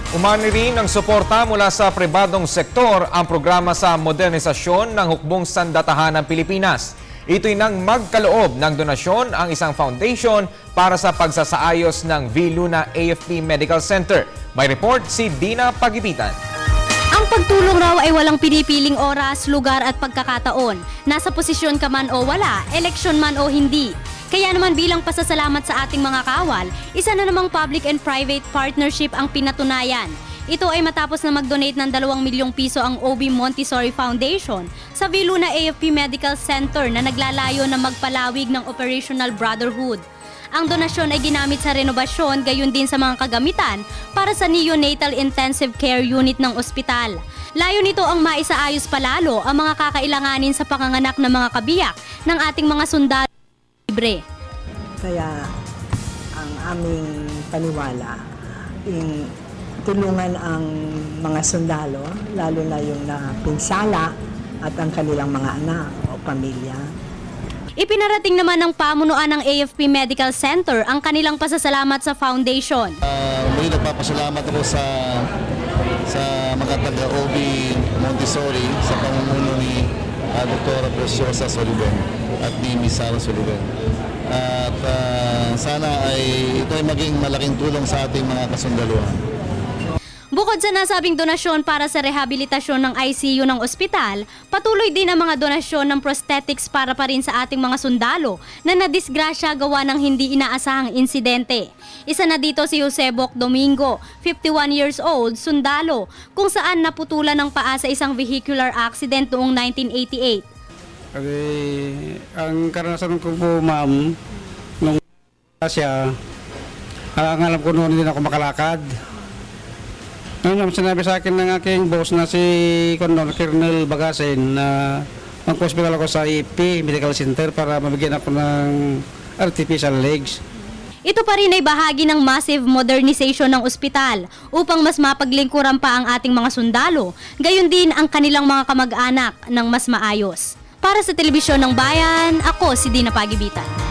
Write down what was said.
Umani rin ng suporta mula sa pribadong sektor ang programa sa modernisasyon ng hukbong sandatahan ng Pilipinas. Ito'y nang magkaloob ng donasyon ang isang foundation para sa pagsasaayos ng V. Luna AFP Medical Center. May report si Dina Pagipitan. Ang pagtulong raw ay walang pinipiling oras, lugar at pagkakataon. Nasa posisyon ka man o wala, eleksyon man o hindi. Kaya naman bilang pasasalamat sa ating mga kawal, isa na namang public and private partnership ang pinatunayan. Ito ay matapos na mag-donate ng 2 milyong piso ang OB Montessori Foundation sa V. Luna AFP Medical Center na naglalayo na magpalawig ng operational brotherhood. Ang donasyon ay ginamit sa renobasyon gayon din sa mga kagamitan para sa neonatal intensive care unit ng ospital. Layo nito ang maisaayos palalo ang mga kakailanganin sa panganganak ng mga kabiyak ng ating mga sundalo. Kaya ang aming paniwala, tulungan ang mga sundalo, lalo na yung napinsala at ang kanilang mga anak o pamilya. Ipinarating naman ng pamunuan ng AFP Medical Center ang kanilang pasasalamat sa foundation. Muli nagpapasalamat ako sa mga taga-OB Montessori sa pamumuno ni Dr. Preciosa Soliven at ni Ms. Sara Soliven. At sana ay ito ay maging malaking tulong sa ating mga kasundaluhan. Bukod sa nasabing donasyon para sa rehabilitasyon ng ICU ng ospital, patuloy din ang mga donasyon ng prosthetics para pa rin sa ating mga sundalo na nadisgrasya gawa ng hindi inaasahang insidente. Isa na dito si Josebok Domingo, 51 years old, sundalo, kung saan naputulan ng paa sa isang vehicular accident noong 1988. Kasi ang karanasan ko po, ma'am, nung siya, ang alam ko noon hindi na ako makalakad. Ngayon, sinabi sa akin ng aking boss na si Colonel Bagasin na mag-hospital ako sa AFP Medical Center para mabigyan ako ng artificial legs. Ito pa rin ay bahagi ng massive modernization ng ospital upang mas mapaglingkuran pa ang ating mga sundalo, gayon din ang kanilang mga kamag-anak ng mas maayos. Para sa Telebisyon ng Bayan, ako si Dina Pagibitan.